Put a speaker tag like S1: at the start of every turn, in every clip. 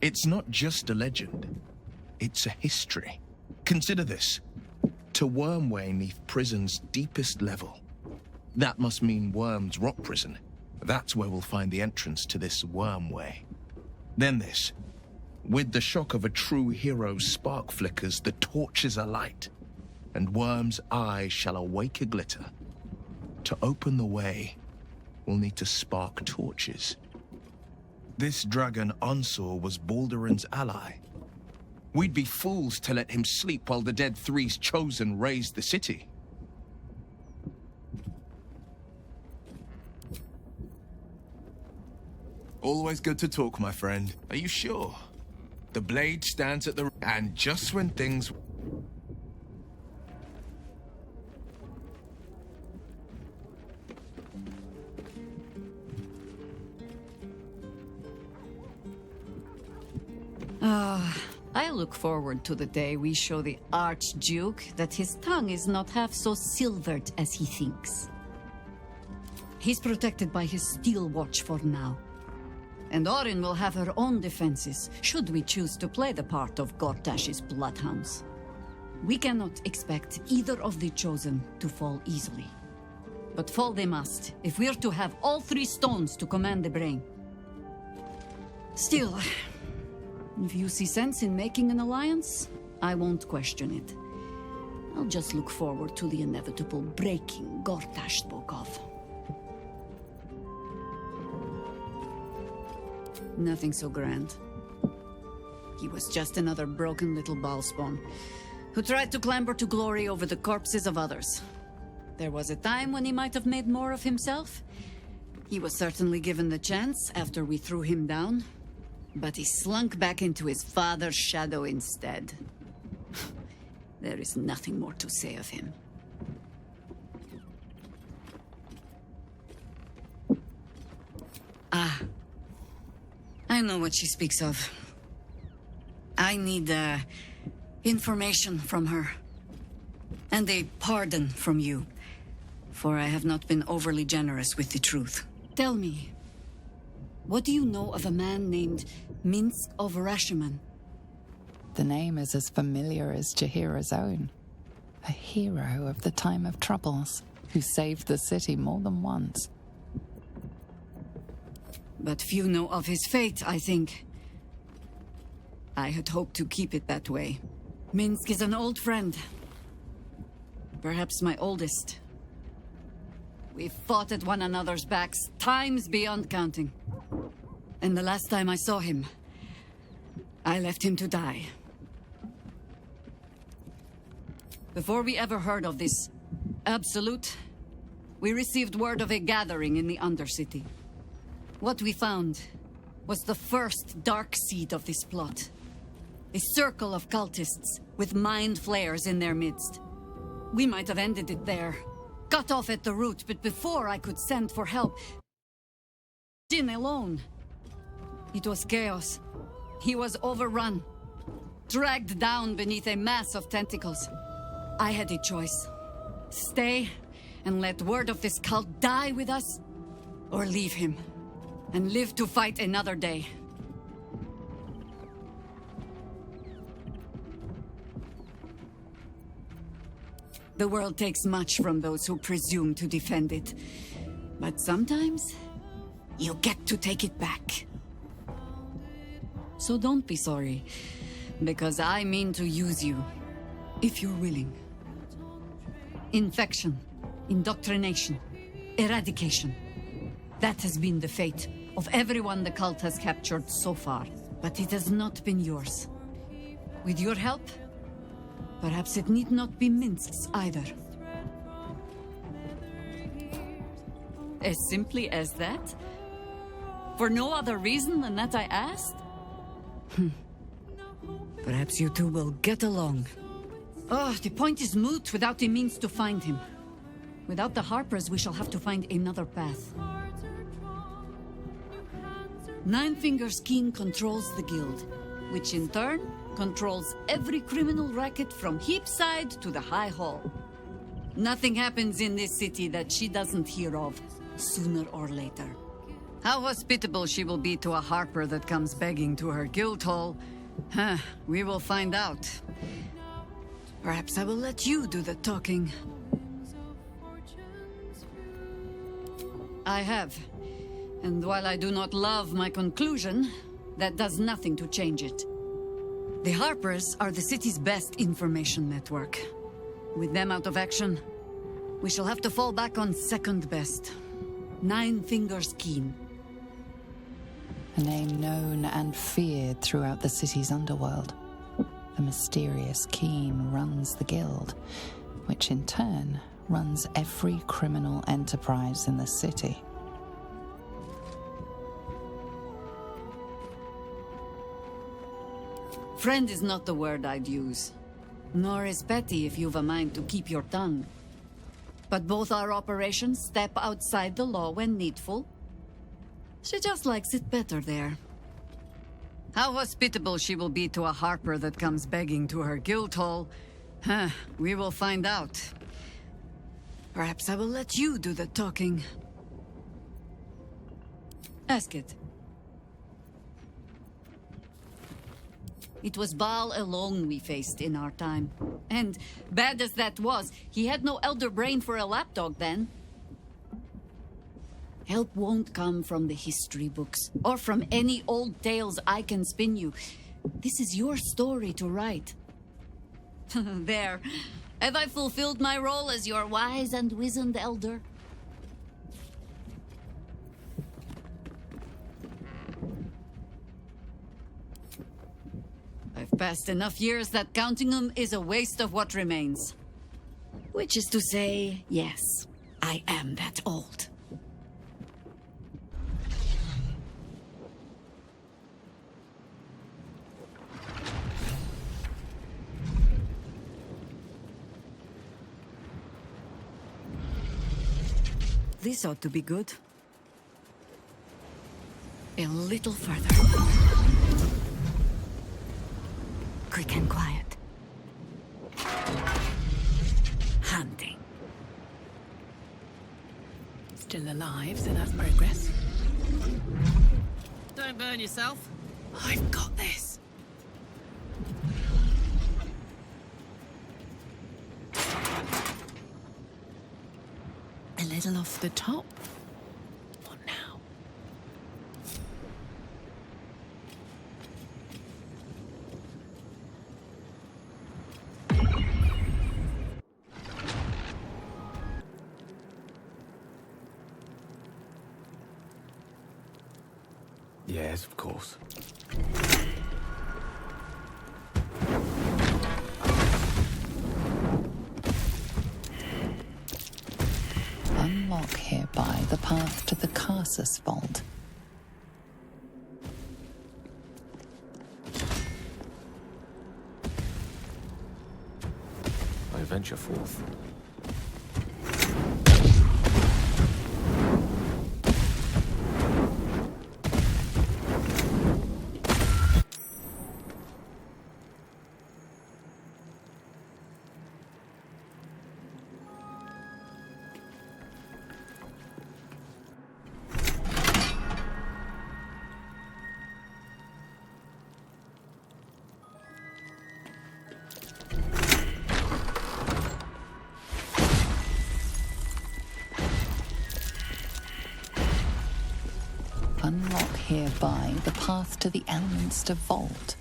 S1: It's not just a legend. It's a history. Consider this. To Wormway 'neath prison's deepest level. That must mean Worm's rock prison. That's where we'll find the entrance to this Wormway. Then this. With the shock of a true hero's spark flickers, the torches alight, and Worm's eyes shall awake a glitter. To open the way, we'll need to spark torches. This dragon Onsor was Baldur's ally. We'd be fools to let him sleep while the Dead Three's chosen raised the city. Always good to talk, my friend. Are you sure? The blade stands at the... And just when things...
S2: I look forward to the day we show the Archduke that his tongue is not half so silvered as he thinks. He's protected by his steel watch for now. And Orin will have her own defenses, should we choose to play the part of Gortash's bloodhounds. We cannot expect either of the Chosen to fall easily. But fall they must, if we're to have all three stones to command the brain. Still, if you see sense in making an alliance, I won't question it. I'll just look forward to the inevitable breaking Gortash spoke of. Nothing so grand. He was just another broken little ballspawn who tried to clamber to glory over the corpses of others. There was a time when he might have made more of himself. He was certainly given the chance after we threw him down. But he slunk back into his father's shadow instead. There is nothing more to say of him. I know what she speaks of. I need, information from her. And a pardon from you. For I have not been overly generous with the truth. Tell me. What do you know of a man named Minsk of Rashiman?
S3: The name is as familiar as Jaheira's own. A hero of the time of troubles, who saved the city more than once.
S2: But few know of his fate, I think. I had hoped to keep it that way. Minsk is an old friend. Perhaps my oldest. We've fought at one another's backs, times beyond counting. And the last time I saw him, I left him to die. Before we ever heard of this Absolute, we received word of a gathering in the Undercity. What we found was the first dark seed of this plot. A circle of cultists with mind flayers in their midst. We might have ended it there, cut off at the root, but before I could send for help, Jin alone. It was chaos. He was overrun, dragged down beneath a mass of tentacles. I had a choice. Stay and let word of this cult die with us, or leave him and live to fight another day. The world takes much from those who presume to defend it. But sometimes, you get to take it back. So don't be sorry, because I mean to use you, if you're willing. Infection, indoctrination, eradication. That has been the fate of everyone the cult has captured so far, but it has not been yours. With your help, perhaps it need not be Minsk's either. As simply as that? For no other reason than that I asked? Perhaps you two will get along. Oh, the point is moot without the means to find him. Without the Harpers, we shall have to find another path. Nine Fingers King controls the guild, which in turn controls every criminal racket from Heapside to the High Hall. Nothing happens in this city that she doesn't hear of, sooner or later. How hospitable she will be to a harper that comes begging to her guild hall, we will find out. Perhaps I will let you do the talking. I have. And while I do not love my conclusion, that does nothing to change it. The Harpers are the city's best information network. With them out of action, we shall have to fall back on second best. Nine Fingers Keen.
S3: A name known and feared throughout the city's underworld. The mysterious Keen runs the guild, which in turn runs every criminal enterprise in the city.
S2: Friend is not the word I'd use. Nor is petty if you've a mind to keep your tongue. But both our operations step outside the law when needful. She just likes it better there. How hospitable she will be to a harper that comes begging to her guild hall, we will find out. Perhaps I will let you do the talking. Ask it. It was Baal alone we faced in our time. And, bad as that was, he had no elder brain for a lapdog then. Help won't come from the history books, or from any old tales I can spin you. This is your story to write. There. Have I fulfilled my role as your wise and wizened elder? I've passed enough years that counting them is a waste of what remains. Which is to say, yes, I am that old. This ought to be good. A little further. Quick and quiet. Hunting.
S4: Still alive, so that's progress.
S5: Don't burn yourself.
S4: I've got this. A little off the top. What now?
S6: Yes, of course.
S3: Unlock hereby the path to the Carsus Vault.
S6: I venture forth.
S3: Unlock hereby the path to the Elminster Vault.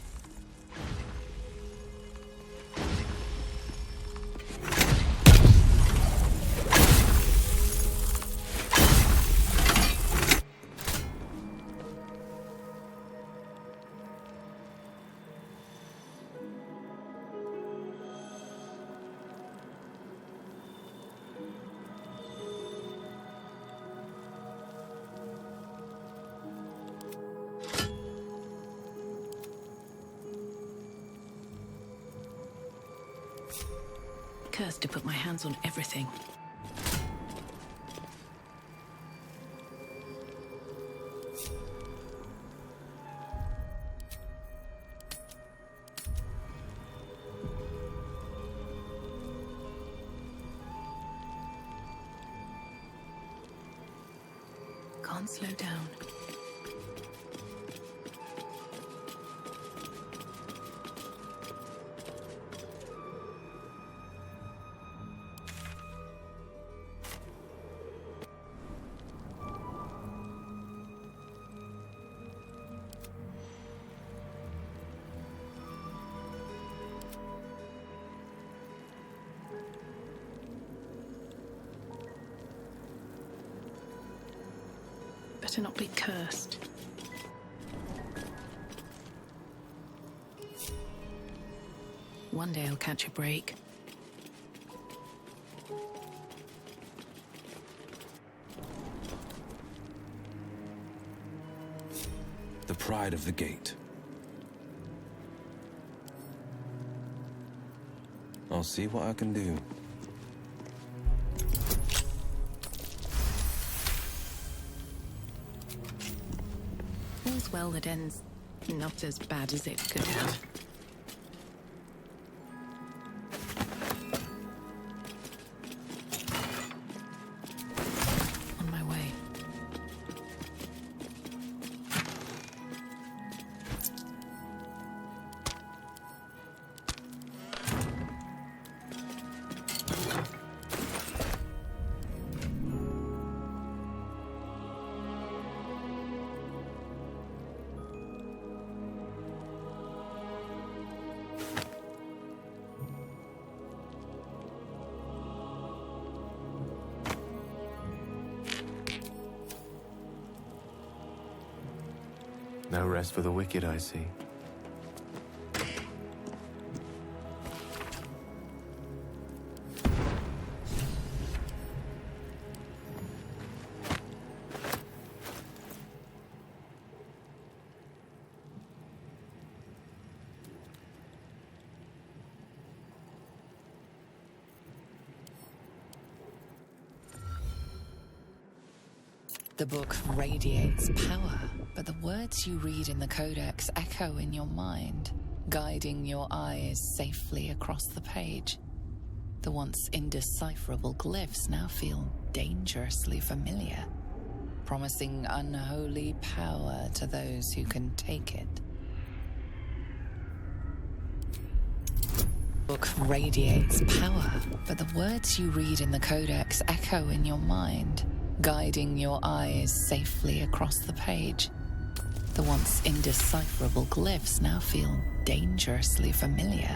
S4: Cursed to put my hands on everything. can't slow down. Better not be cursed. One day I'll catch a break.
S6: The pride of the gate. I'll see what I can do.
S4: All's well that ends not as bad as it could have. On my way.
S6: No rest for the wicked, I see.
S3: The book radiates power, but the words you read in the codex echo in your mind, guiding your eyes safely across the page. The once indecipherable glyphs now feel dangerously familiar, promising unholy power to those who can take it. The book radiates power, but the words you read in the codex echo in your mind, guiding your eyes safely across the page. The once indecipherable glyphs now feel dangerously familiar,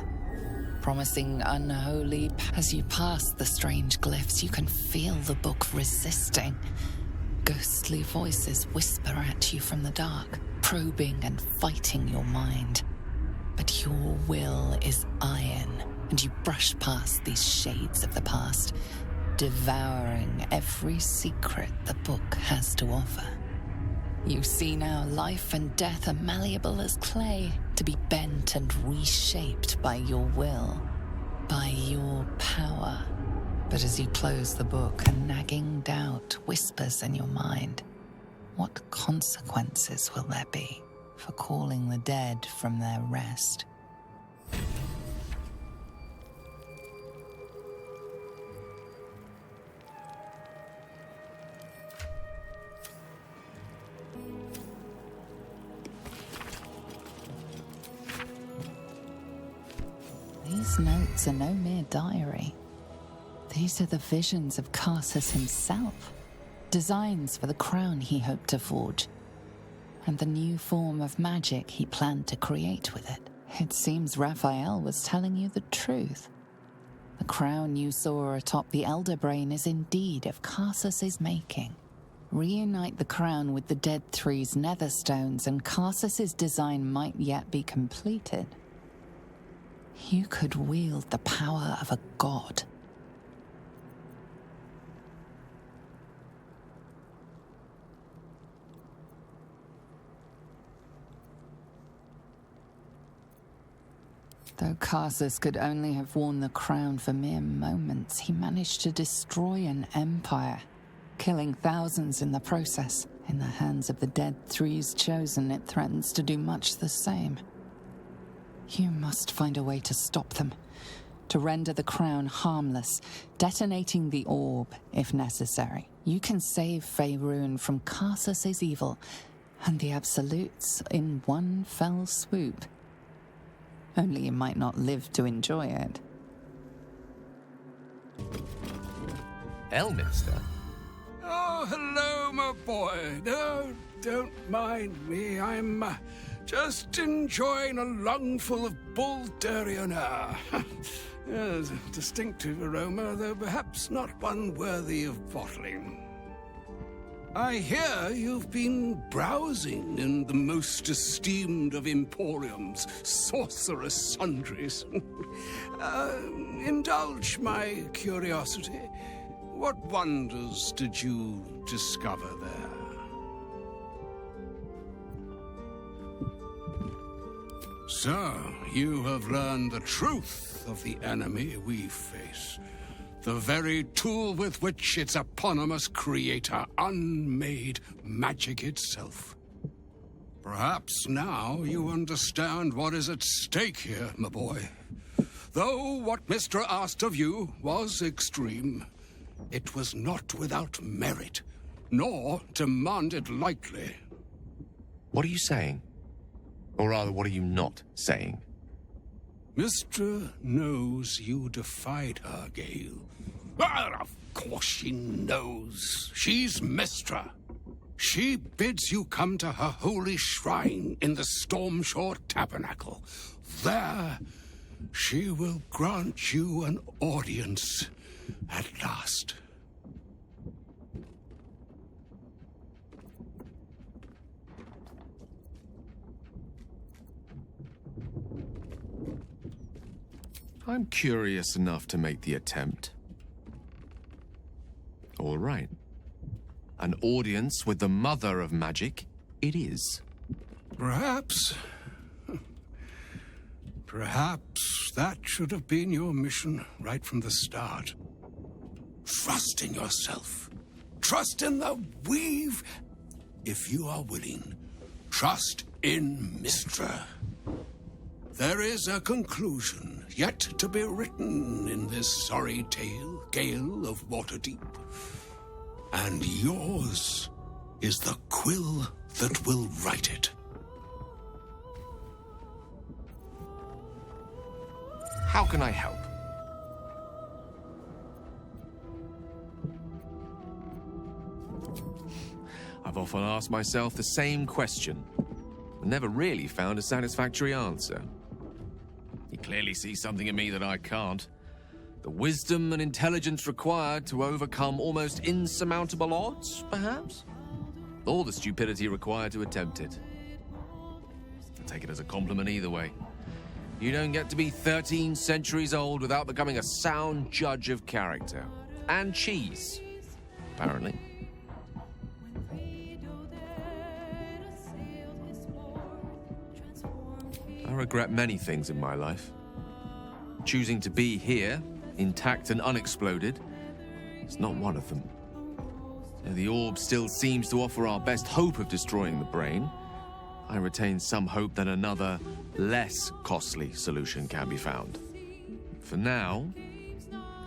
S3: promising unholy. As you pass the strange glyphs, you can feel the book resisting. Ghostly voices whisper at you from the dark, probing and fighting your mind. But your will is iron, and you brush past these shades of the past, devouring every secret the book has to offer. You see now life and death are malleable as clay, to be bent and reshaped by your will, by your power. But as you close the book, a nagging doubt whispers in your mind. What consequences will there be for calling the dead from their rest? These notes are no mere diary. These are the visions of Karsus himself, designs for the crown he hoped to forge, and the new form of magic he planned to create with it. It seems Raphael was telling you the truth. The crown you saw atop the Elder Brain is indeed of Karsus's making. Reunite the crown with the Dead Three's netherstones, and Karsus's design might yet be completed. You could wield the power of a god. Though Karsus could only have worn the crown for mere moments, he managed to destroy an empire, killing thousands in the process. In the hands of the Dead Three's chosen, it threatens to do much the same. You must find a way to stop them, to render the crown harmless, detonating the orb if necessary. You can save Faerun from Karsus's evil and the Absolutes in one fell swoop. Only you might not live to enjoy it.
S5: Elminster?
S7: Oh, hello, my boy. No, don't mind me. I'm just enjoying a lungful of Baldurian air. Yes, a distinctive aroma, though perhaps not one worthy of bottling. I hear you've been browsing in the most esteemed of emporiums, sorcerous sundries. Indulge my curiosity. What wonders did you discover there? So, you have learned the truth of the enemy we face. The very tool with which its eponymous creator unmade magic itself. Perhaps now you understand what is at stake here, my boy. Though what Mystra asked of you was extreme, it was not without merit, nor demanded lightly.
S5: What are you saying? Or rather, what are you not saying?
S7: Mystra knows you defied her, Gale. Well, of course she knows. She's Mystra. She bids you come to her holy shrine in the Stormshore Tabernacle. There, she will grant you an audience at last.
S5: I'm curious enough to make the attempt. All right. An audience with the mother of magic, it is.
S7: Perhaps that should have been your mission right from the start. Trust in yourself. Trust in the weave. If you are willing, trust in Mystra. There is a conclusion yet to be written in this sorry tale, Gale of Waterdeep. And yours is the quill that will write it.
S5: How can I help? I've often asked myself the same question, and never really found a satisfactory answer. You clearly see something in me that I can't. The wisdom and intelligence required to overcome almost insurmountable odds, perhaps? Or the stupidity required to attempt it. I take it as a compliment either way. You don't get to be 13 centuries old without becoming a sound judge of character. And cheese, apparently. I regret many things in my life. Choosing to be here, intact and unexploded, is not one of them. Though the orb still seems to offer our best hope of destroying the brain, I retain some hope that another, less costly solution can be found. For now,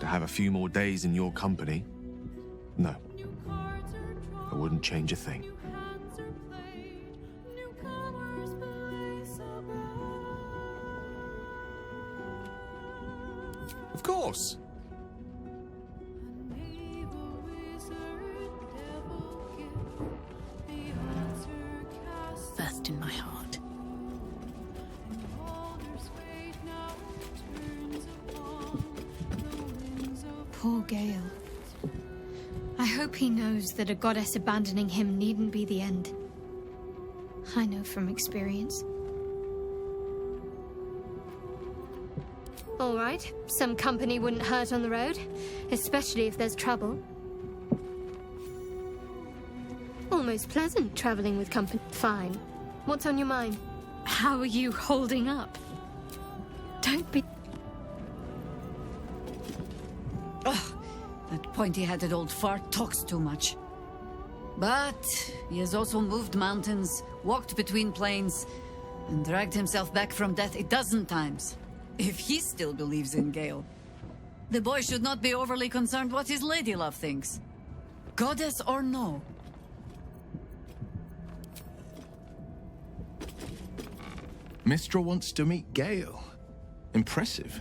S5: to have a few more days in your company, no. I wouldn't change a thing. Of course.
S4: First in my heart.
S8: Poor Gale. I hope he knows that a goddess abandoning him needn't be the end. I know from experience. All right, some company wouldn't hurt on the road, especially if there's trouble. Almost pleasant traveling with company. Fine. What's on your mind? How are you holding up? Don't be...
S2: Ugh, that pointy-headed old fart talks too much. But he has also moved mountains, walked between plains, and dragged himself back from death 12 times. If he still believes in Gale, the boy should not be overly concerned what his ladylove thinks. Goddess or no?
S1: Mystra wants to meet Gale. Impressive.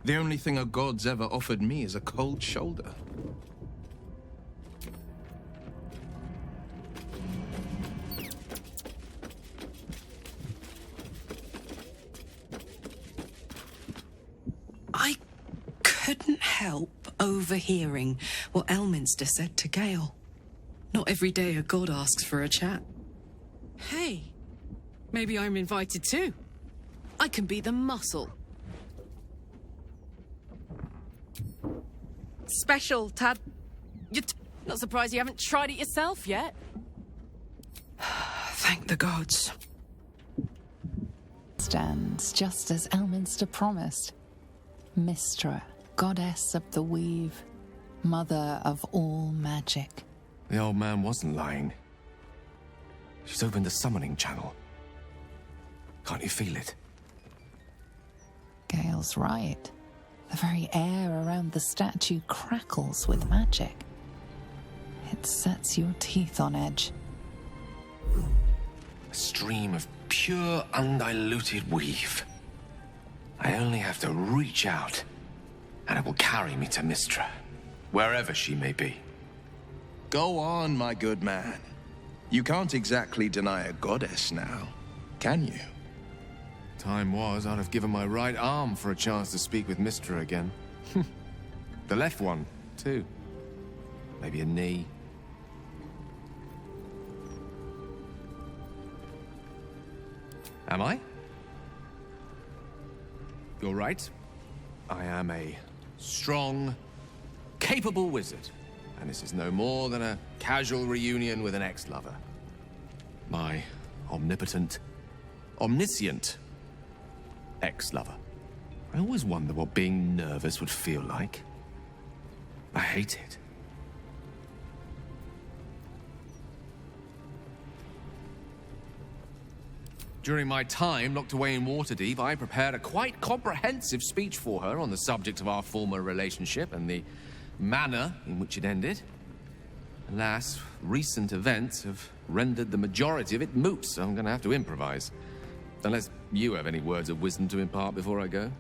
S1: The only thing a god's ever offered me is a cold shoulder.
S9: I couldn't help overhearing what Elminster said to Gale. Not every day a god asks for a chat.
S4: Hey, maybe I'm invited too. I can be the muscle. Special, Tad. Not surprised you haven't tried it yourself yet.
S9: Thank the gods.
S3: Stands just as Elminster promised. Mystra, goddess of the weave, mother of all magic.
S5: The old man wasn't lying. She's opened the summoning channel. Can't you feel it?
S3: Gale's right. The very air around the statue crackles with magic. It sets your teeth on edge.
S5: A stream of pure, undiluted weave. I only have to reach out, and it will carry me to Mystra, wherever she may be.
S1: Go on, my good man. You can't exactly deny a goddess now, can you?
S5: Time was, I'd have given my right arm for a chance to speak with Mystra again. The left one, too. Maybe a knee. Am I? You're right. I am a strong, capable wizard. And this is no more than a casual reunion with an ex-lover. My omnipotent, omniscient ex-lover. I always wonder what being nervous would feel like. I hate it. During my time locked away in Waterdeep, I prepared a quite comprehensive speech for her on the subject of our former relationship and the manner in which it ended. Alas, recent events have rendered the majority of it moot, so I'm going to have to improvise. Unless you have any words of wisdom to impart before I go.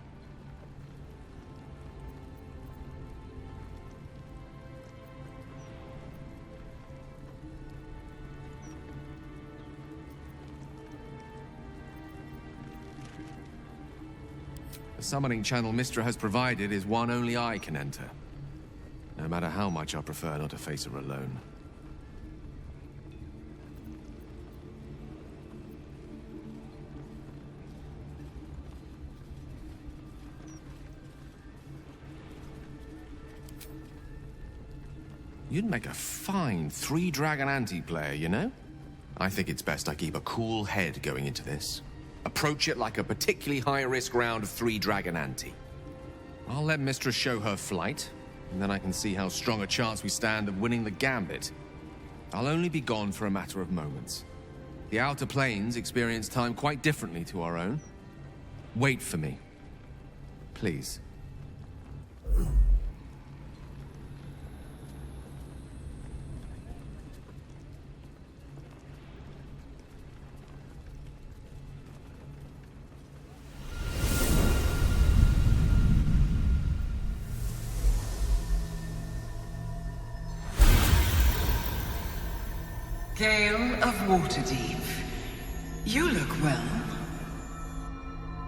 S5: The summoning channel Mystra has provided is one only I can enter. No matter how much I prefer not to face her alone. You'd make a fine three-dragon anti-player, you know? I think it's best I keep a cool head going into this. Approach it like a particularly high-risk round of three-dragon ante. I'll let Mystra show her flight, and then I can see how strong a chance we stand of winning the gambit. I'll only be gone for a matter of moments. The Outer Planes experience time quite differently to our own. Wait for me. Please.
S10: Gale of Waterdeep. You look well.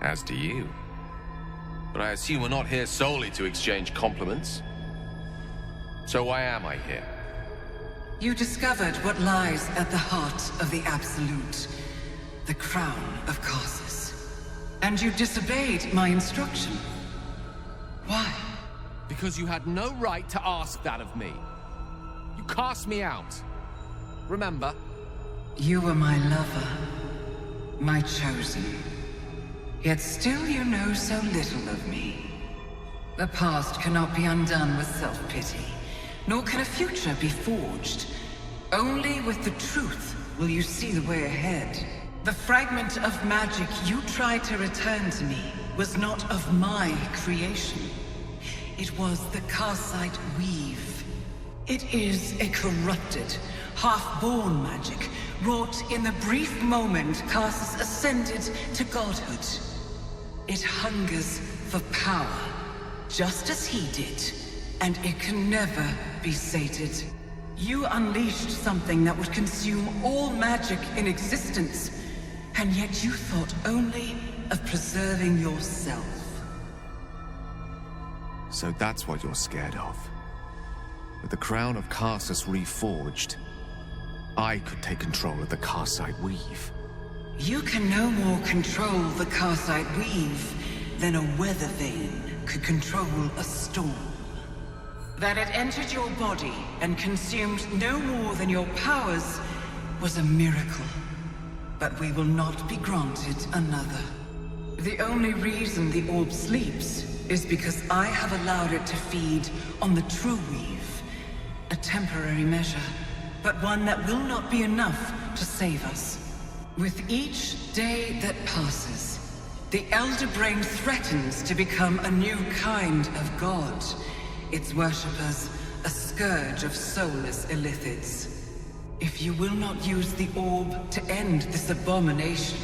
S5: As do you. But I assume we're not here solely to exchange compliments. So why am I here?
S10: You discovered what lies at the heart of the Absolute, the crown of Karsus. And you disobeyed my instruction. Why?
S5: Because you had no right to ask that of me. You cast me out. Remember?
S10: You were my lover, my chosen. Yet still you know so little of me. The past cannot be undone with self-pity, nor can a future be forged. Only with the truth will you see the way ahead. The fragment of magic you tried to return to me was not of my creation. It was the Karsite weave. It is a corrupted, half-born magic, wrought in the brief moment Karsus ascended to godhood. It hungers for power, just as he did, and it can never be sated. You unleashed something that would consume all magic in existence, and yet you thought only of preserving yourself.
S5: So that's what you're scared of. With the crown of Karsus reforged, I could take control of the Karsite Weave.
S10: You can no more control the Karsite Weave than a weather vane could control a storm. That it entered your body and consumed no more than your powers was a miracle. But we will not be granted another. The only reason the orb sleeps is because I have allowed it to feed on the true weave. A temporary measure, but one that will not be enough to save us. With each day that passes, the Elder Brain threatens to become a new kind of god. Its worshippers, a scourge of soulless illithids. If you will not use the orb to end this abomination,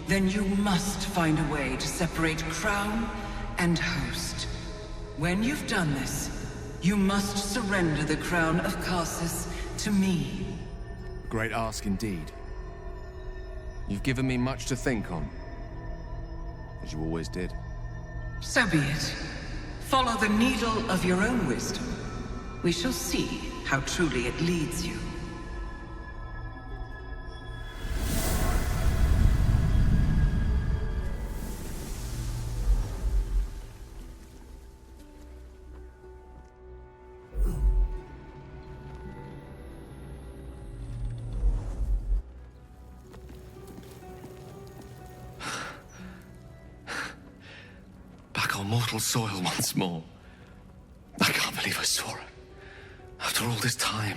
S10: then you must find a way to separate crown and host. When you've done this, you must surrender the crown of Karsus to me.
S5: Great ask indeed. You've given me much to think on, as you always did.
S10: So be it. Follow the needle of your own wisdom. We shall see how truly it leads you.
S5: Mortal soil once more. I can't believe I saw it. After all this time.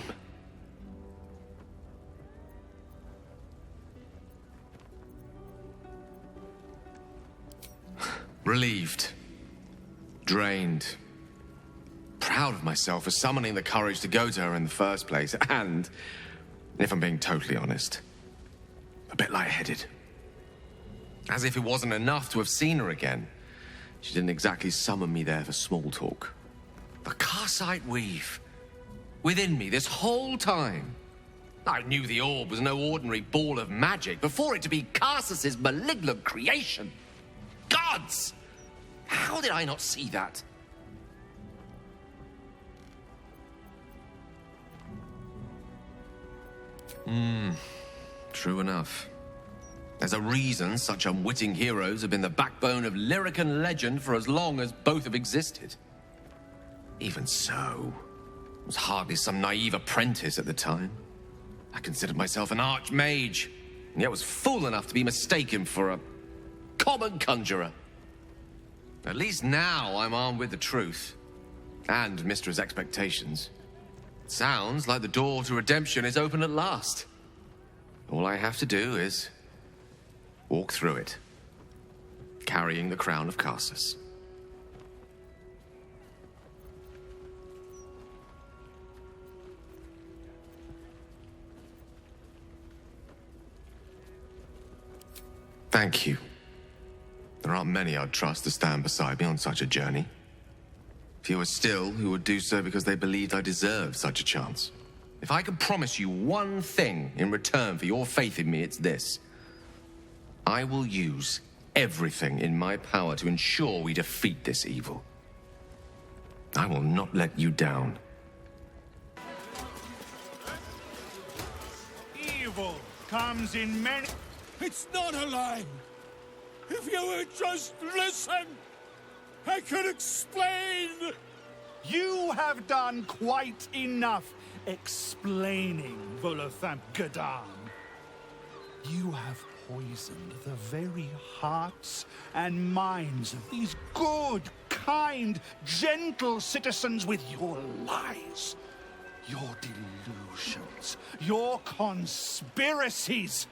S5: Relieved. Drained. Proud of myself for summoning the courage to go to her in the first place. And, if I'm being totally honest, a bit lightheaded. As if it wasn't enough to have seen her again. She didn't exactly summon me there for small talk. The Karsite Weave. Within me this whole time. I knew the orb was no ordinary ball of magic before it to be Karsus's malignant creation. Gods! How did I not see that? True enough. There's a reason such unwitting heroes have been the backbone of lyric and legend for as long as both have existed. Even so, I was hardly some naive apprentice at the time. I considered myself an archmage, and yet was fool enough to be mistaken for a common conjurer. At least now I'm armed with the truth, and Mystra's expectations. It sounds like the door to redemption is open at last. All I have to do is walk through it, carrying the crown of Karsus. Thank you. There aren't many I'd trust to stand beside me on such a journey. Fewer still who would do so because they believed I deserved such a chance. If I could promise you one thing in return for your faith in me, it's this. I will use everything in my power to ensure we defeat this evil. I will not let you down.
S11: Evil comes in many...
S12: It's not a lie! If you would just listen, I could explain!
S11: You have done quite enough explaining, Volo. You have poisoned the very hearts and minds of these good, kind, gentle citizens with your lies, your delusions, your conspiracies.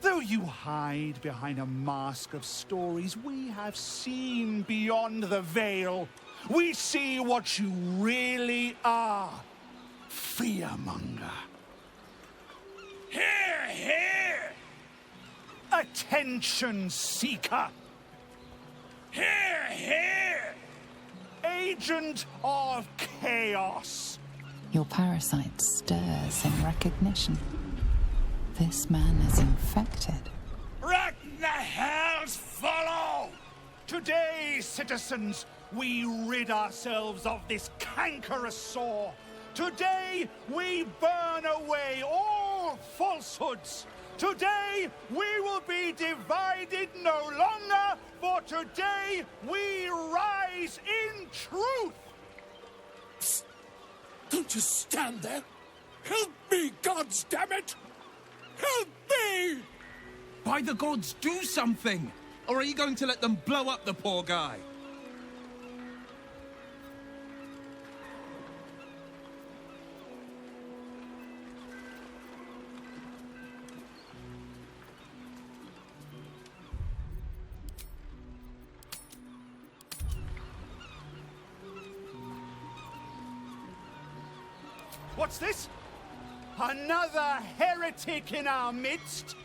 S11: Though you hide behind a mask of stories, we have seen beyond the veil. We see what you really are. fearmonger.
S12: Here, here!
S11: Attention seeker.
S12: Here, here!
S11: Agent of chaos.
S3: Your parasite stirs in recognition. This man is infected.
S12: Right in the hell's Volo!
S11: Today, citizens, we rid ourselves of this cankerous sore. Today, we burn away all falsehoods. Today, we will be divided no longer, for today, we rise in truth.
S12: Psst. Don't just stand there. Help me, gods damn it! Help me!
S1: By the gods, do something! Or are you going to let them blow up the poor guy?
S11: What's this? Another heretic in our midst?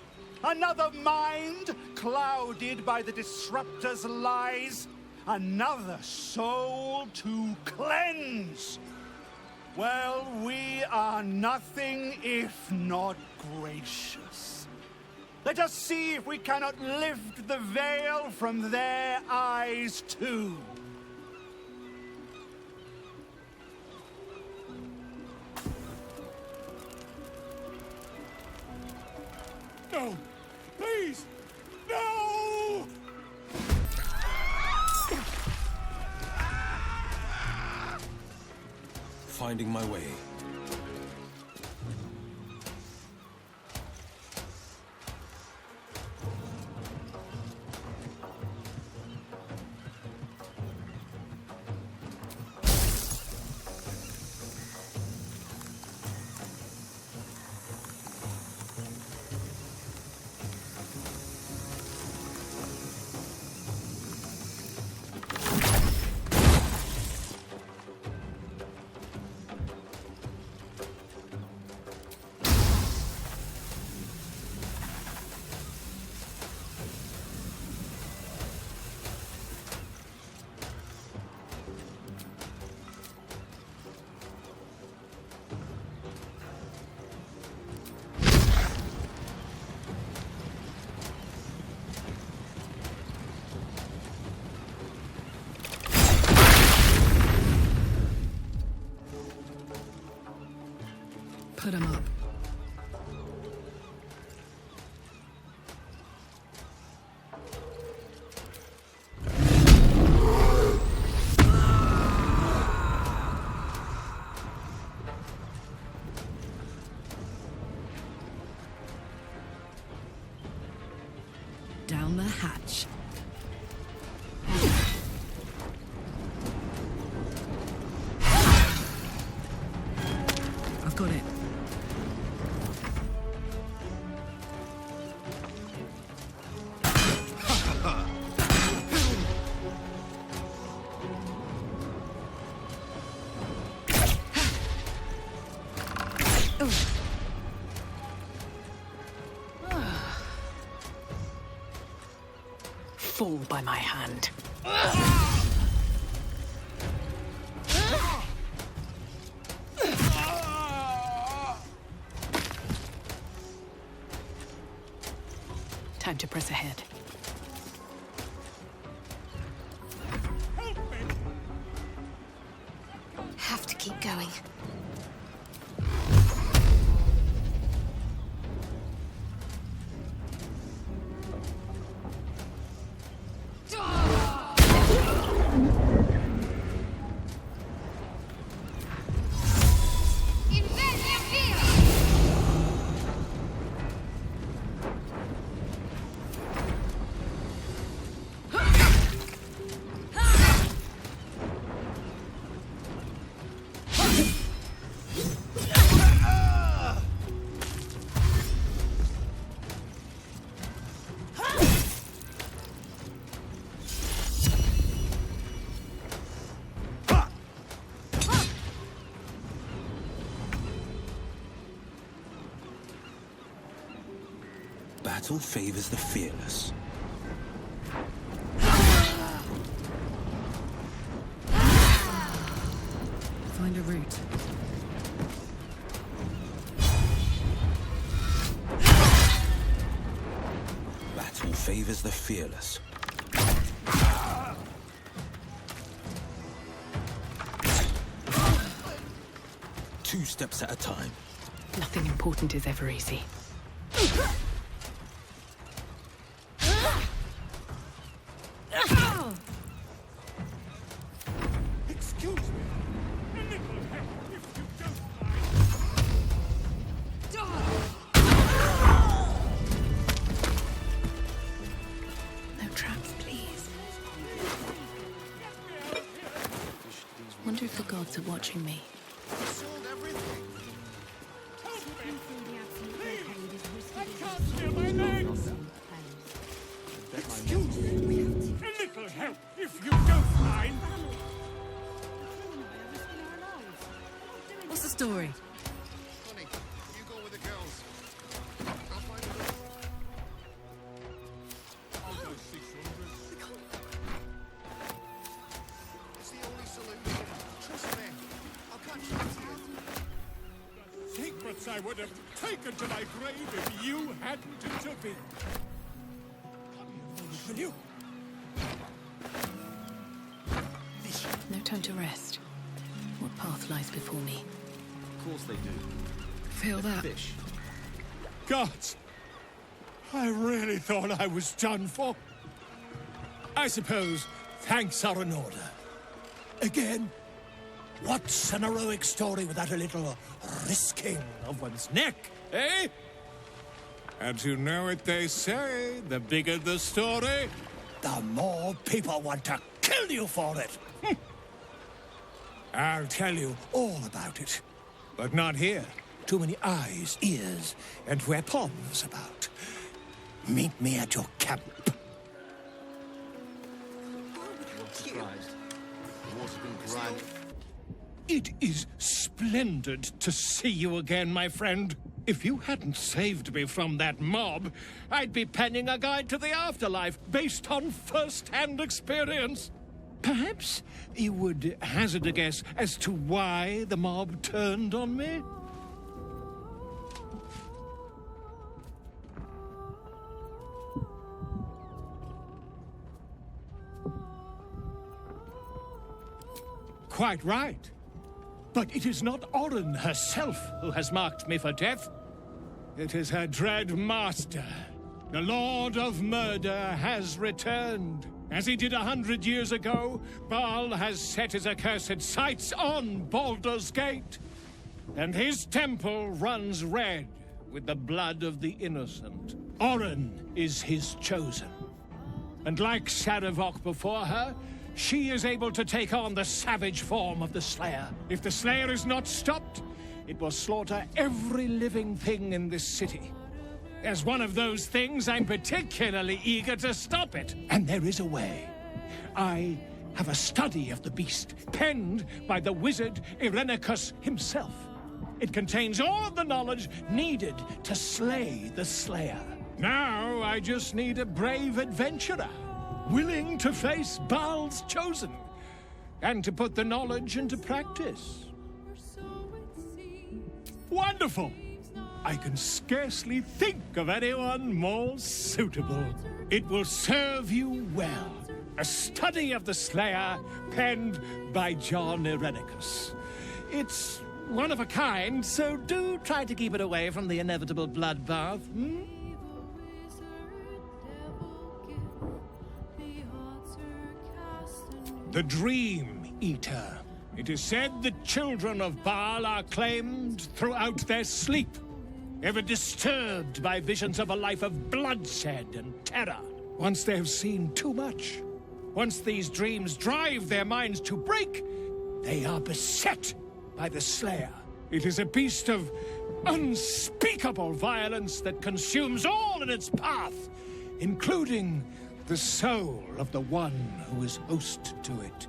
S11: Another mind clouded by the disruptor's lies? Another soul to cleanse? Well, we are nothing if not gracious. Let us see if we cannot lift the veil from their eyes too.
S12: No! Please! No!
S6: Finding my way.
S9: Put him up. Down the hatch. I've got it. Fall by my hand. Time to press ahead.
S8: Have to keep going.
S6: Battle favors the fearless.
S9: Find a route.
S6: Battle favors the fearless. Two steps at a time.
S9: Nothing important is ever easy.
S12: Excuse me. A little help, if you don't mind.
S3: No traps, please. Wonder if the gods are watching me.
S12: Excuse me. A little help, if you don't mind.
S4: What's the story?
S13: Honey, you go with the girls. I'll find a door. It's the only solution. Trust me. I'll catch you.
S12: Secrets I would have taken to my grave if you hadn't intervened. Come here, will you?
S3: No time to rest. What path lies before me?
S14: Of course they do.
S9: Feel that?
S14: Fish.
S12: Gods! I really thought I was done for. I suppose thanks are in order. Again, what's an heroic story without a little risking of one's neck, eh? And you know what they say, the bigger the story, the more people want to kill you for it. I'll tell you all about it. But not here. Too many eyes, ears, and weapons about. Meet me at your camp.
S14: I'm surprised. The water's been grimy.
S12: It is splendid to see you again, my friend. If you hadn't saved me from that mob, I'd be penning a guide to the afterlife based on first-hand experience. Perhaps you would hazard a guess as to why the mob turned on me? Quite right. But it is not Orin herself who has marked me for death. It is her dread master. The Lord of Murder has returned. As he did 100 years ago, Baal has set his accursed sights on Baldur's Gate. And his temple runs red with the blood of the innocent. Orin is his chosen. And like Sarevok before her, she is able to take on the savage form of the Slayer. If the Slayer is not stopped, it will slaughter every living thing in this city. As one of those things, I'm particularly eager to stop it. And there is a way. I have a study of the beast, penned by the wizard Irenicus himself. It contains all of the knowledge needed to slay the Slayer. Now I just need a brave adventurer, willing to face Baal's chosen, and to put the knowledge into practice. Wonderful! I can scarcely think of anyone more suitable. It will serve you well. A study of the Slayer, penned by John Irenicus. It's one of a kind, so do try to keep it away from the inevitable bloodbath. The Dream Eater. It is said the children of Baal are claimed throughout their sleep, ever disturbed by visions of a life of bloodshed and terror. Once they have seen too much, once these dreams drive their minds to break, they are beset by the Slayer. It is a beast of unspeakable violence that consumes all in its path, including the soul of the one who is host to it.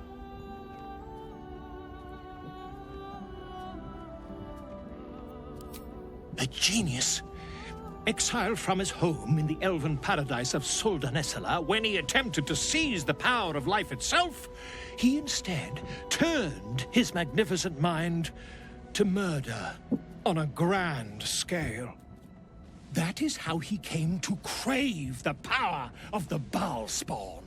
S12: A genius. exiled from his home in the elven paradise of Soldanessala, when he attempted to seize the power of life itself, he instead turned his magnificent mind to murder on a grand scale. That is how he came to crave the power of the Baal spawn.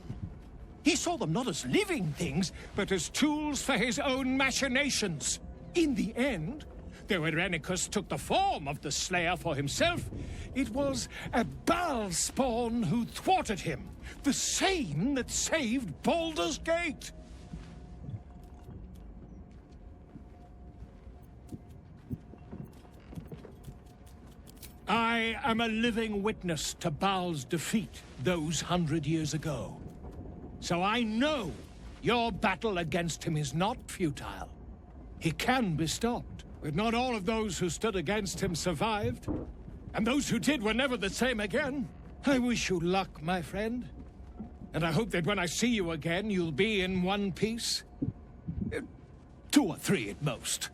S12: He saw them not as living things, but as tools for his own machinations. In the end, though Irenicus took the form of the Slayer for himself, it was a Baal spawn who thwarted him, the same that saved Baldur's Gate. I am a living witness to Baal's defeat those 100 years ago. So I know your battle against him is not futile. He can be stopped, but not all of those who stood against him survived. And those who did were never the same again. I wish you luck, my friend. And I hope that when I see you again, you'll be in one piece. 2 or 3 at most.